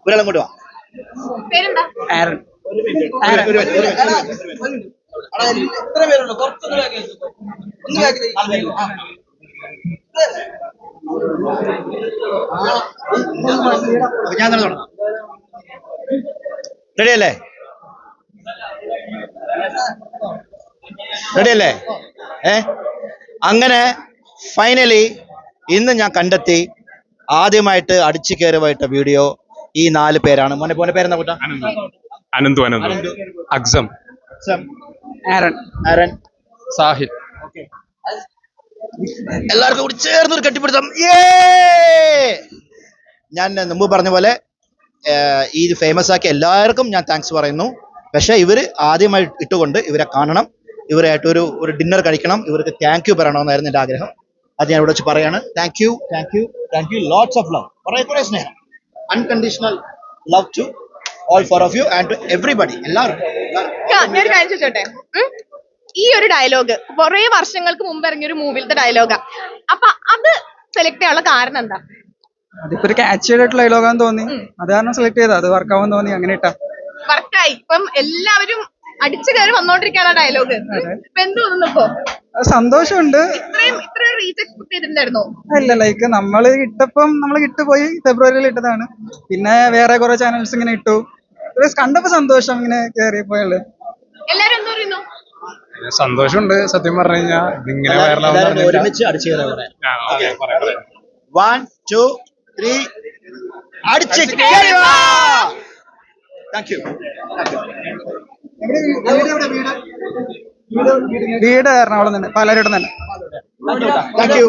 ഒരാളും കൊണ്ട് വാ. ആരൻ. എത്ര പേരുണ്ട്? കുറച്ചൊന്ന് ഞാൻ തന്നെ തുടങ്ങാം. റെഡിയല്ലേ? റെഡിയല്ലേ? അങ്ങനെ ഫൈനലി ഇന്ന് ഞാൻ കണ്ടെത്തി ആദ്യമായിട്ട് അടിച്ചു കയറിവായിട്ട വീഡിയോ ഈ 4 പേരാണ്. മോനെ പേരെന്താ കൂട്ടാ? അനന്തു അക്സം, ആരൻ, സാഹിൽ. എല്ലാവർക്കും കൂടി ചേർന്നൊരു കെട്ടിപ്പിടുത്തം. ഞാൻ മുമ്പ് പറഞ്ഞ പോലെ ഈ ഫേമസ് ആക്കിയ എല്ലാവർക്കും ഞാൻ താങ്ക്സ് പറയുന്നു. പക്ഷെ ഇവര് ആദ്യമായി ഇട്ടുകൊണ്ട് ഇവരെ കാണണം, ഇവരായിട്ട് ഒരു ഡിന്നർ കഴിക്കണം, ഇവർക്ക് താങ്ക് യു പറയണമെന്നായിരുന്നു എൻ്റെ ആഗ്രഹം. അത് ഞാൻ ഇവിടെ വെച്ച് പറയാണ്. Thank you, lots of love, കുറെ സ്നേഹം, unconditional love to all 4 of you and to everybody. എല്ലാവരും ഞാൻ കാര്യം ചോദിച്ചോട്ടെ, ഈ ഒരു ഡയലോഗ് കുറെ വർഷങ്ങൾക്ക് മുമ്പ് ഇറങ്ങിയ ഒരു മൂവിലത്തെ ഡയലോഗാ. അപ്പൊ അത് സെലക്ട് ചെയ്യാനുള്ള കാരണം എന്താ? അതിപ്പോ ഒരു ക്യാച്ചി ആയിട്ടുള്ള ഡയലോഗാന്ന് തോന്നി, അത് കാരണം സെലക്ട് ചെയ്താ. അത് വർക്കാവെന്ന് തോന്നി, അങ്ങനെ ഇട്ടാ. വർക്കായി. ഇപ്പം എല്ലാവരും അടിച്ചു കയറി വന്നോണ്ടിരിക്കാണ് ഡയലോഗ്. ഇപ്പൊ എന്ത് തോന്നുന്നു? ഇപ്പൊ സന്തോഷമുണ്ട്. ഇത്രയും റീച്ച് എക്സ്പെക്ട് ചെയ്തിട്ടുണ്ടായിരുന്നോ? അല്ല, ലൈക്ക് നമ്മള് കിട്ടുപോയി ഫെബ്രുവരിയിൽ ഇട്ടതാണ്. പിന്നെ വേറെ കുറെ ചാനൽസ് ഇങ്ങനെ ഇട്ടു. കണ്ടപ്പോ സന്തോഷം, ഇങ്ങനെ കേറിയപ്പോയല്ലേ. എല്ലാരും എന്താ പറയുന്നു? സന്തോഷമുണ്ട്. സത്യം പറഞ്ഞു കഴിഞ്ഞാൽ ഇതിങ്ങനെ ഒരുമിച്ച് അടിച്ചു കയറി 1 2 3 അടിച്ചു കയറി വാ. Thank you. വീട് എറണാകുളം തന്നെ, പാലാരിവട്ടം തന്നെ. Thank you.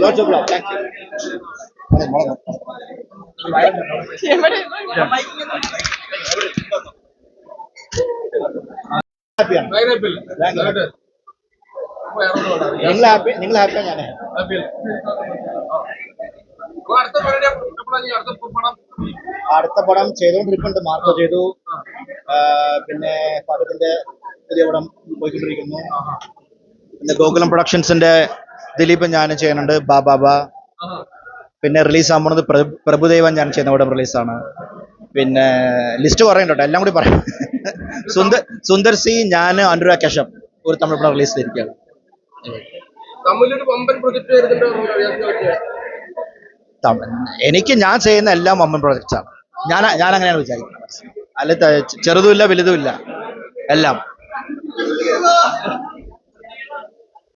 Lots of love. Thank you. നിങ്ങൾ ഹാപ്പിയാണ്, ഞാൻ അടുത്ത പടം ചെയ്തുകൊണ്ടിരിക്കുന്നുണ്ട്. മാർക്കോ ചെയ്തു, പിന്നെ ഫഹദിന്റെ പുതിയ പടം പോയിക്കൊണ്ടിരിക്കുന്നു. പിന്നെ ഗോകുലം പ്രൊഡക്ഷൻസിന്റെ ദിലീപ് ഞാൻ ചെയ്യുന്നുണ്ട്, ബാബാബ. പിന്നെ റിലീസ് ആകാൻ പോകുന്നത് പ്രഭുദേവൻ ഞാൻ ചെയ്യുന്ന പടം റിലീസാണ്. പിന്നെ ലിസ്റ്റ് പറയുന്നുണ്ടോ, എല്ലാം കൂടി പറയാം. സുന്ദർ സി, ഞാൻ, അനുരാഗ് കശ്യപ് ഒരു തമിഴ് പടം റിലീസ് ചെയ്തിരിക്കുകയാണ്. എനിക്ക് ഞാൻ ചെയ്യുന്ന എല്ലാം വമ്പൻ പ്രോജക്ട്സ് ആണ്. ഞാൻ അങ്ങനെയാണ് വിചാരിക്കുന്നത്. അല്ല, ചെറുതുമില്ല വലുതുമില്ല, എല്ലാം.